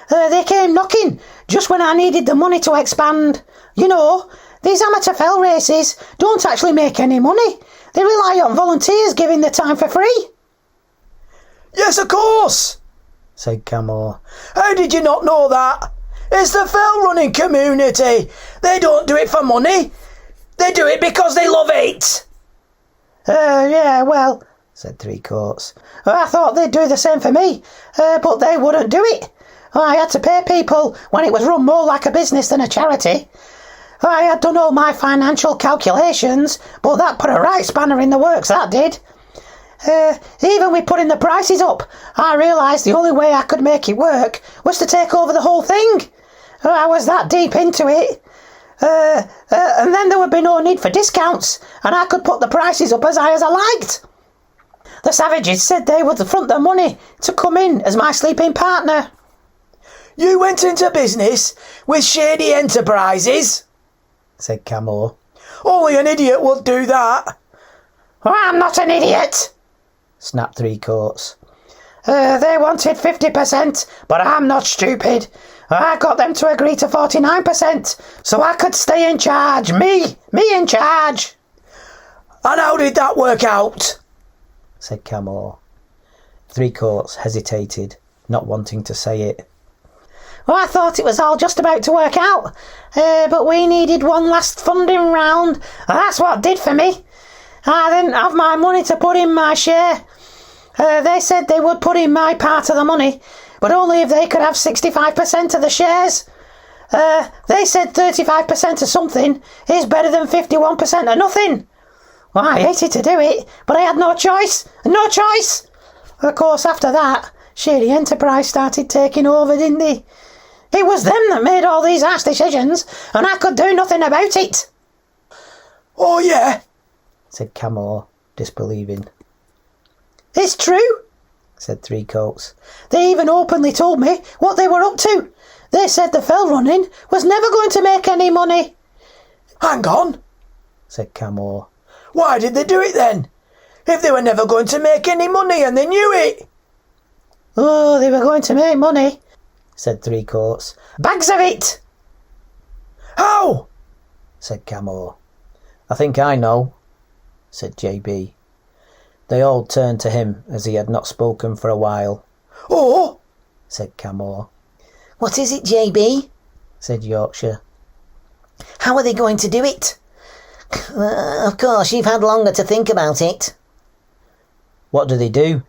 Speaker 2: They came knocking just when I needed the money to expand. You know, these amateur fell races don't actually make any money. They rely on volunteers giving their time for free.
Speaker 1: Yes, of course, said Camo. How did you not know that? It's the fell running community. They don't do it for money. They do it because they love it.
Speaker 2: Yeah, well,
Speaker 1: said Three Coats.
Speaker 2: I thought they'd do the same for me, but they wouldn't do it. I had to pay people when it was run more like a business than a charity. I had done all my financial calculations, but that put a right spanner in the works, that did. Even with putting the prices up, I realised the only way I could make it work was to take over the whole thing. I was that deep into it. And then there would be no need for discounts, and I could put the prices up as high as I liked. The Savages said they would front their money to come in as my sleeping partner.
Speaker 1: You went into business with Shady Enterprises, said Camo. Only an idiot would do that.
Speaker 2: I'm not an idiot,
Speaker 1: snapped Three Coats.
Speaker 2: They wanted 50%, but I'm not stupid. I got them to agree to 49%, so I could stay in charge. Me in charge.
Speaker 1: And how did that work out? Said Camo. Three Coats hesitated, not wanting to say it.
Speaker 2: Well, I thought it was all just about to work out, but we needed one last funding round, and that's what did for me. I didn't have my money to put in my share. They said they would put in my part of the money, but only if they could have 65% of the shares. They said 35% of something is better than 51% of nothing. Well, I hated to do it, but I had no choice. No choice! Of course, after that, Shady Enterprise started taking over, didn't they? It was them that made all these harsh decisions, and I could do nothing about it.
Speaker 1: Oh, yeah, said Camo, disbelieving.
Speaker 2: It's true, said Three Coats. They even openly told me what they were up to. They said the fell running was never going to make any money.
Speaker 1: Hang on, said Camo. Why did they do it then? If they were never going to make any money and they knew it.
Speaker 2: Oh, they were going to make money,
Speaker 1: said Three Coats.
Speaker 2: Bags of it.
Speaker 1: How? Said Camo. I think I know, said JB. They all turned to him as he had not spoken for a while. Oh, said Camo.
Speaker 3: What is it, JB?
Speaker 1: said Yorkshire.
Speaker 3: How are they going to do it? Of course, you've had longer to think about it.
Speaker 1: What do they do?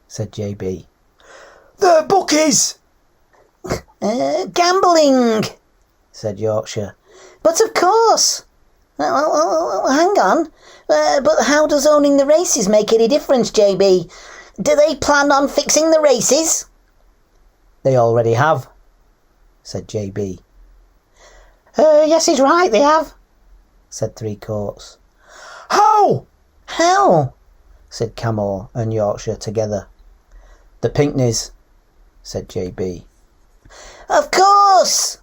Speaker 1: said JB. The bookies!
Speaker 3: Gambling,
Speaker 1: said Yorkshire.
Speaker 3: But of course. Hang on. But how does owning the races make any difference, JB? Do they plan on fixing the races?
Speaker 1: They already have, said JB.
Speaker 2: Yes, he's right, they have,
Speaker 1: said Three Coats. How?
Speaker 3: How?
Speaker 1: said Camo and Yorkshire together. The Pinckneys, said JB.
Speaker 3: Of course,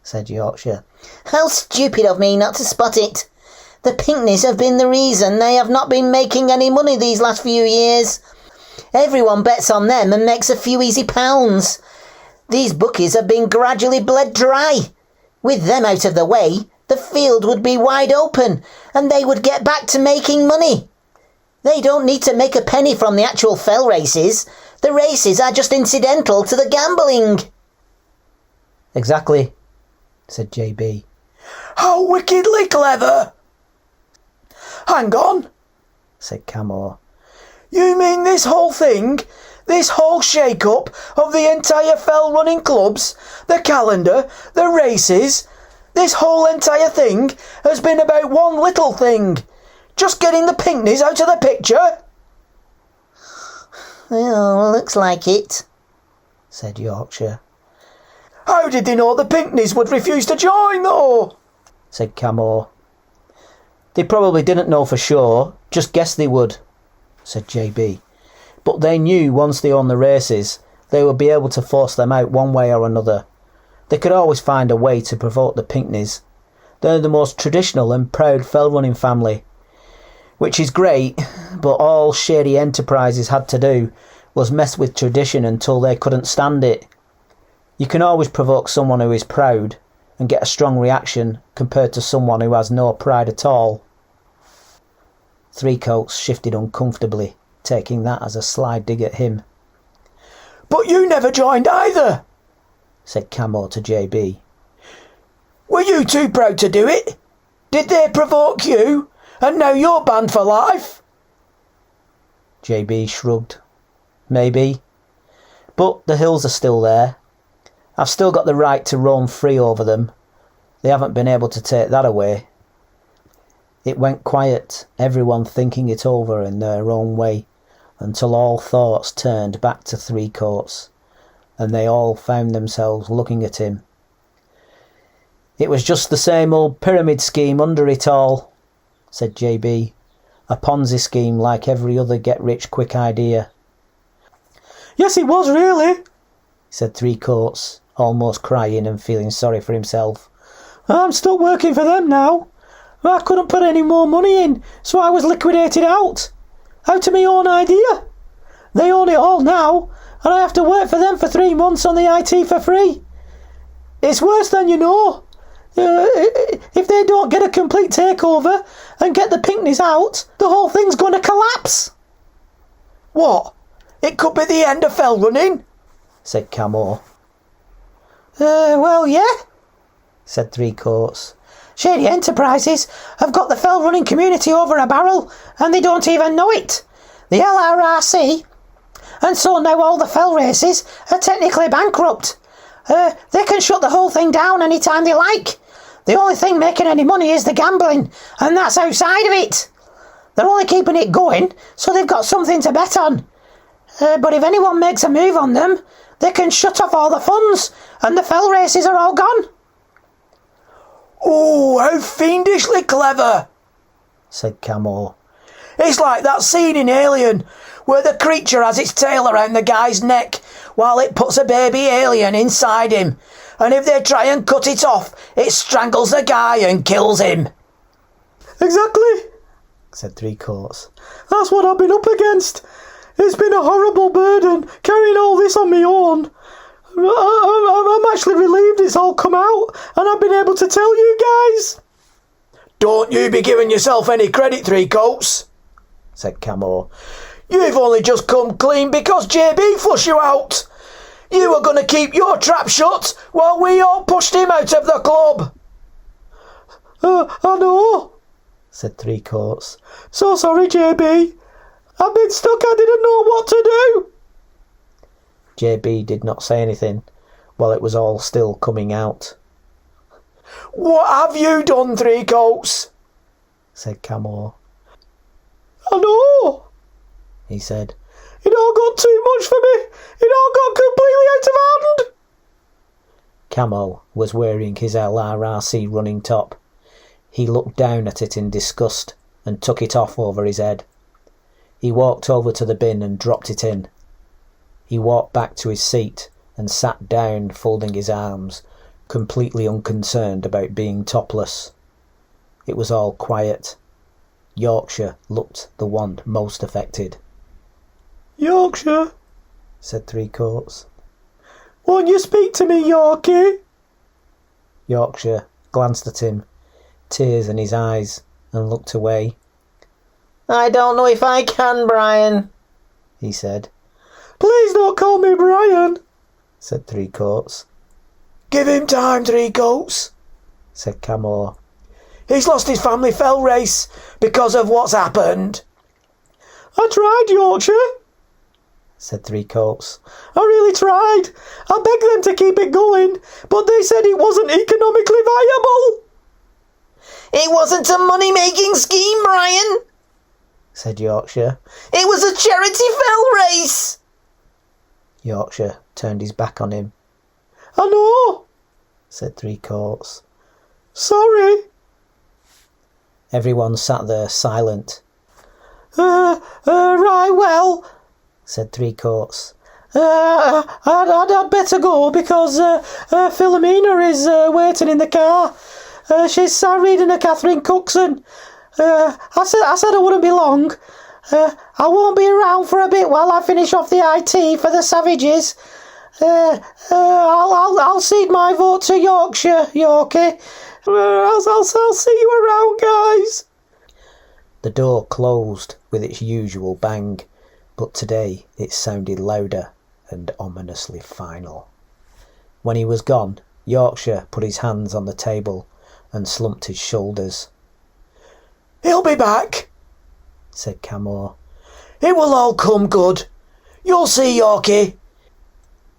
Speaker 1: said Yorkshire.
Speaker 3: How stupid of me not to spot it. The Pinckneys have been the reason they have not been making any money these last few years. Everyone bets on them and makes a few easy pounds. These bookies have been gradually bled dry. With them out of the way, the field would be wide open and they would get back to making money. They don't need to make a penny from the actual fell races. The races are just incidental to the gambling.
Speaker 1: Exactly, said JB. How wickedly clever! Hang on, said Camo. You mean this whole thing, this whole shake-up of the entire fell running clubs, the calendar, the races, this whole entire thing has been about one little thing, just getting the Pinckneys out of the picture?
Speaker 3: Well, looks like it,
Speaker 2: said Yorkshire.
Speaker 1: How did they know the Pinckneys would refuse to join, though?
Speaker 2: Said Camo. They probably didn't know for sure, just guessed they would, said JB. But they knew once they won the races, they would be able to force them out one way or another. They could always find a way to provoke the Pinckneys. They're the most traditional and proud fell running family, which is great, but all shady enterprises had to do was mess with tradition until they couldn't stand it. You can always provoke someone who is proud and get a strong reaction compared to someone who has no pride at all. Three Coats shifted uncomfortably, taking that as a sly dig at him.
Speaker 1: But you never joined either,
Speaker 2: said Camo to JB.
Speaker 1: Were you too proud to do it? Did they provoke you, and now you're banned for life?
Speaker 2: JB shrugged. Maybe. But the hills are still there. I've still got the right to roam free over them. They haven't been able to take that away. It went quiet, everyone thinking it over in their own way, until all thoughts turned back to Three Coats, and they all found themselves looking at him. It was just the same old pyramid scheme under it all, said JB. A Ponzi scheme like every other get-rich-quick idea.
Speaker 1: Yes, it was, really,
Speaker 2: said Three Coats, almost crying and feeling sorry for himself.
Speaker 1: I'm stuck working for them now. I couldn't put any more money in, so I was liquidated out of my own idea. They own it all now, and I have to work for them for 3 months on the IT for free. It's worse than you know. If they don't get a complete takeover and get the Pinckneys out, the whole thing's going to collapse. What? It could be the end of fell running,
Speaker 2: said Camo.
Speaker 1: Well, yeah,
Speaker 2: said Three Coats.
Speaker 1: Shady enterprises have got the fell running community over a barrel, and they don't even know it. The LRRC, and so now all the fell races are technically bankrupt. They can shut the whole thing down any time they like. The only thing making any money is the gambling, and that's outside of it. They're only keeping it going so they've got something to bet on. But if anyone makes a move on them, they can shut off all the funds, and the fell races are all gone. Oh, how fiendishly clever,
Speaker 2: said Camo.
Speaker 1: It's like that scene in Alien, where the creature has its tail around the guy's neck, while it puts a baby alien inside him, and if they try and cut it off, it strangles the guy and kills him. Exactly,
Speaker 2: said Three Coats.
Speaker 1: That's what I've been up against. It's been a horrible burden, carrying all this on my own. I'm actually relieved it's all come out, and I've been able to tell you guys. Don't you be giving yourself any credit, Three Coats,
Speaker 2: said Camo.
Speaker 1: You've only just come clean because JB flushed you out. You were going to keep your trap shut while we all pushed him out of the club. I know,
Speaker 2: said Three Coats.
Speaker 1: So sorry, JB. I've been stuck, I didn't know what to do.
Speaker 2: JB did not say anything while it was all still coming out.
Speaker 1: What have you done, Three Coats?
Speaker 2: said Camo.
Speaker 1: I know,
Speaker 2: he said.
Speaker 1: It all got too much for me. It all got completely out of hand.
Speaker 2: Camo was wearing his LRRC running top. He looked down at it in disgust and took it off over his head. He walked over to the bin and dropped it in. He walked back to his seat and sat down, folding his arms, completely unconcerned about being topless. It was all quiet. Yorkshire looked the one most affected.
Speaker 1: Yorkshire,
Speaker 2: said Three Coats.
Speaker 1: Won't you speak to me, Yorkie?
Speaker 2: Yorkshire glanced at him, tears in his eyes, and looked away.
Speaker 3: I don't know if I can, Brian,
Speaker 2: he said.
Speaker 1: Please don't call me Brian,
Speaker 2: said Three Coats.
Speaker 1: Give him time, Three Coats,
Speaker 2: said Camo.
Speaker 1: He's lost his family fell race because of what's happened. I tried, Yorkshire,
Speaker 2: said Three Coats.
Speaker 1: I really tried. I begged them to keep it going, but they said it wasn't economically viable.
Speaker 3: It wasn't a money-making scheme, Brian,
Speaker 2: said Yorkshire.
Speaker 3: It was a charity fell race!
Speaker 2: Yorkshire turned his back on him. I know, said Three Coats. Sorry. Everyone sat there silent. Right, well, said Three Coats. I'd better go because Philomena is waiting in the car. She's reading a Catherine Cookson. I said I wouldn't be long. I won't be around for a bit while I finish off the IT for the Savages. I'll cede my vote to Yorkshire, Yorkie. I'll see you around, guys. The door closed with its usual bang, but today it sounded louder and ominously final. When he was gone, Yorkshire put his hands on the table and slumped his shoulders.
Speaker 1: He'll be back,
Speaker 2: said Camo.
Speaker 1: It will all come good. You'll see, Yorkie.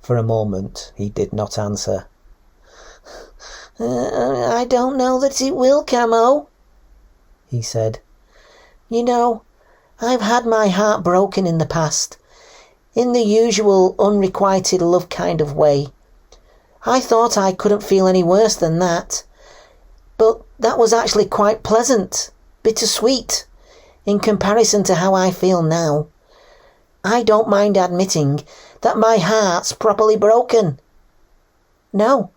Speaker 2: For a moment he did not answer.
Speaker 3: I don't know that it will, Camo,
Speaker 2: he said.
Speaker 3: You know, I've had my heart broken in the past, in the usual unrequited love kind of way. I thought I couldn't feel any worse than that, but that was actually quite pleasant, bittersweet, in comparison to how I feel now. I don't mind admitting that my heart's properly broken. No,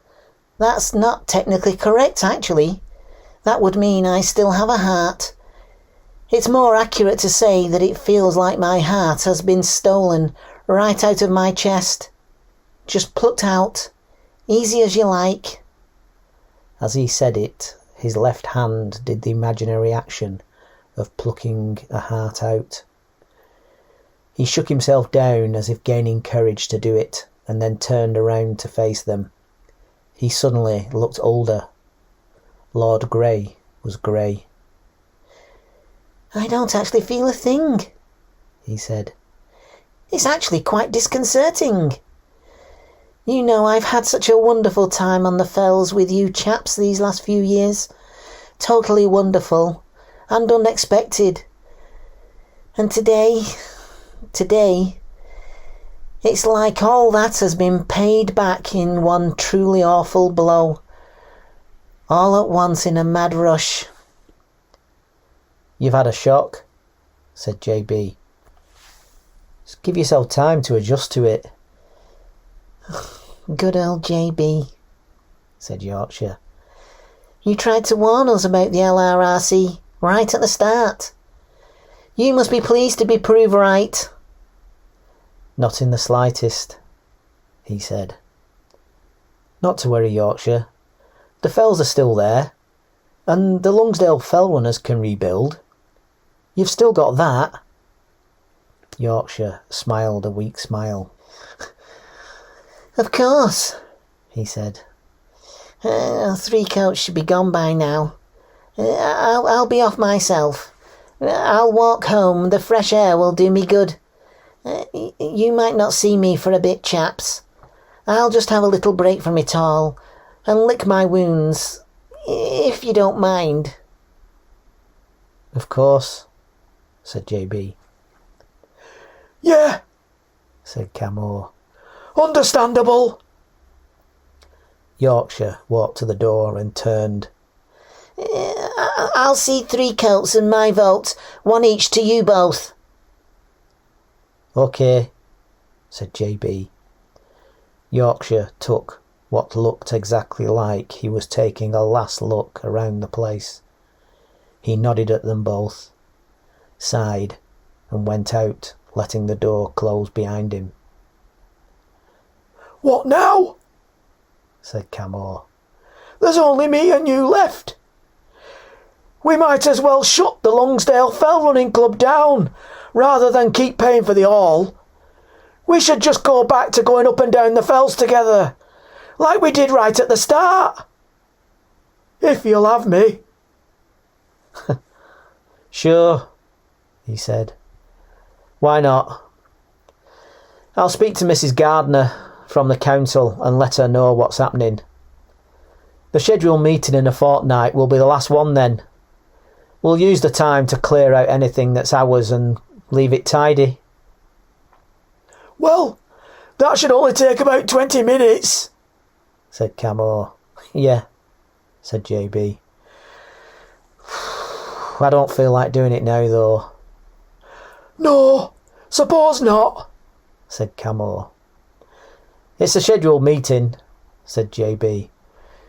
Speaker 3: that's not technically correct, actually. That would mean I still have a heart. It's more accurate to say that it feels like my heart has been stolen right out of my chest. Just plucked out, easy as you like.
Speaker 2: As he said it, his left hand did the imaginary action of plucking a heart out. He shook himself down as if gaining courage to do it, and then turned around to face them. He suddenly looked older. Lord Grey was grey.
Speaker 3: I don't actually feel a thing,
Speaker 2: he said.
Speaker 3: It's actually quite disconcerting. You know, I've had such a wonderful time on the fells with you chaps these last few years. Totally wonderful and unexpected. And today, it's like all that has been paid back in one truly awful blow. All at once in a mad rush.
Speaker 2: You've had a shock, said JB. Just give yourself time to adjust to it.
Speaker 3: Good old JB,
Speaker 2: said Yorkshire.
Speaker 3: You tried to warn us about the LRRC right at the start. You must be pleased to be proved right.
Speaker 2: Not in the slightest, he said. Not to worry, Yorkshire. The fells are still there, and the Lungsdale Fell Runners can rebuild. You've still got that. Yorkshire smiled a weak smile.
Speaker 3: Of course,
Speaker 2: he said.
Speaker 3: 3 Coats should be gone by now. I'll be off myself. I'll walk home. The fresh air will do me good. You might not see me for a bit, chaps. I'll just have a little break from it all and lick my wounds, if you don't mind.
Speaker 2: Of course, said JB.
Speaker 1: Yeah,
Speaker 2: said Camo.
Speaker 1: Understandable.
Speaker 2: Yorkshire walked to the door and turned.
Speaker 3: I'll cede 3 Coats and my vote, 1 each to you both.
Speaker 2: OK, said JB. Yorkshire took what looked exactly like he was taking a last look around the place. He nodded at them both, sighed, and went out, letting the door close behind him.
Speaker 1: What now?
Speaker 2: Said Camo.
Speaker 1: There's only me and you left. We might as well shut the Lungsdale Fell Running Club down, rather than keep paying for the hall. We should just go back to going up and down the fells together, like we did right at the start. If you'll have me.
Speaker 2: Sure, he said. Why not? I'll speak to Mrs. Gardner from the council and let her know what's happening. The scheduled meeting in a fortnight will be the last one then. We'll use the time to clear out anything that's ours and leave it tidy.
Speaker 1: Well, that should only take about 20 minutes,
Speaker 2: said Camo. Yeah, said JB. I don't feel like doing it now, though.
Speaker 1: No, suppose not,
Speaker 2: said Camo. It's a scheduled meeting, said JB.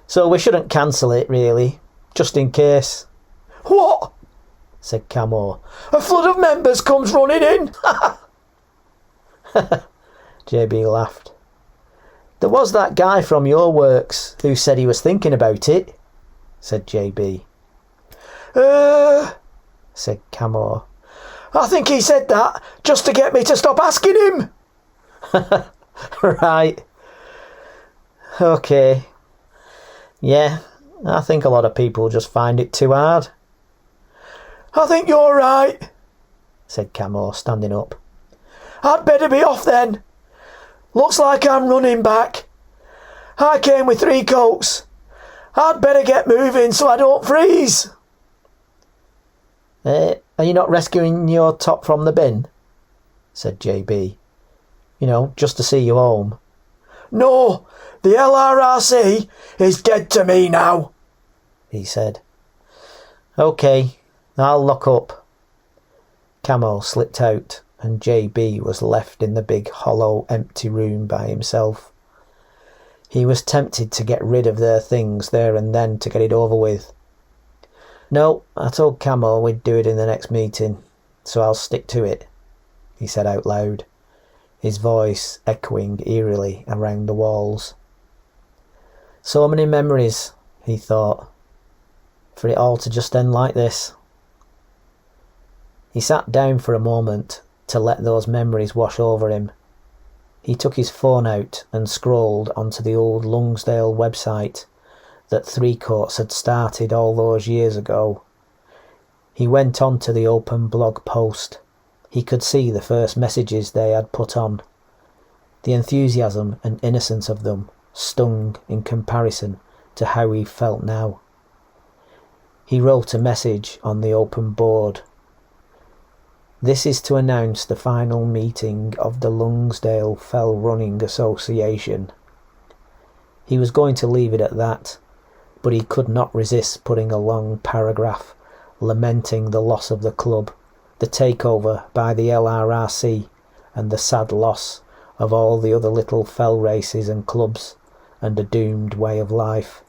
Speaker 2: So we shouldn't cancel it, really, just in case.
Speaker 1: What?
Speaker 2: Said Camo.
Speaker 1: A flood of members comes running in.
Speaker 2: JB laughed. There was that guy from your works who said he was thinking about it, said JB.
Speaker 1: Said
Speaker 2: Camo.
Speaker 1: I think he said that just to get me to stop asking him.
Speaker 2: Right. Okay. Yeah, I think a lot of people just find it too hard.
Speaker 1: I think you're right,
Speaker 2: said Camo, standing up.
Speaker 1: I'd better be off then. Looks like I'm running back. I came with 3 coats. I'd better get moving so I don't freeze.
Speaker 2: Are you not rescuing your top from the bin? Said JB. You know, just to see you home.
Speaker 1: No, the LRRC is dead to me now,
Speaker 2: he said. OK, I'll lock up. Camo slipped out and JB was left in the big, hollow, empty room by himself. He was tempted to get rid of their things there and then to get it over with. No, I told Camo we'd do it in the next meeting, so I'll stick to it, he said out loud, his voice echoing eerily around the walls. So many memories, he thought, for it all to just end like this. He sat down for a moment to let those memories wash over him. He took his phone out and scrolled onto the old Lungsdale website that Three Coats had started all those years ago. He went on to the open blog post. He could see the first messages they had put on. The enthusiasm and innocence of them stung in comparison to how he felt now. He wrote a message on the open board. This is to announce the final meeting of the Lungsdale Fell Running Association. He was going to leave it at that, but he could not resist putting a long paragraph lamenting the loss of the club, the takeover by the LRRC, and the sad loss of all the other little fell races and clubs, and a doomed way of life.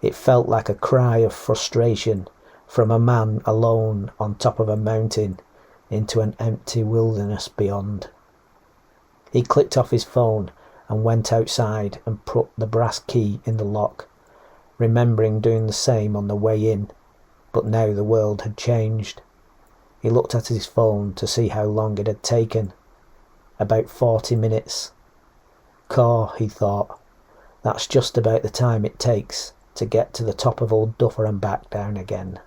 Speaker 2: It felt like a cry of frustration from a man alone on top of a mountain into an empty wilderness beyond. He clicked off his phone and went outside and put the brass key in the lock, remembering doing the same on the way in, but now the world had changed. He looked at his phone to see how long it had taken. About 40 minutes. Caw, he thought, that's just about the time it takes to get to the top of Old Duffer and back down again.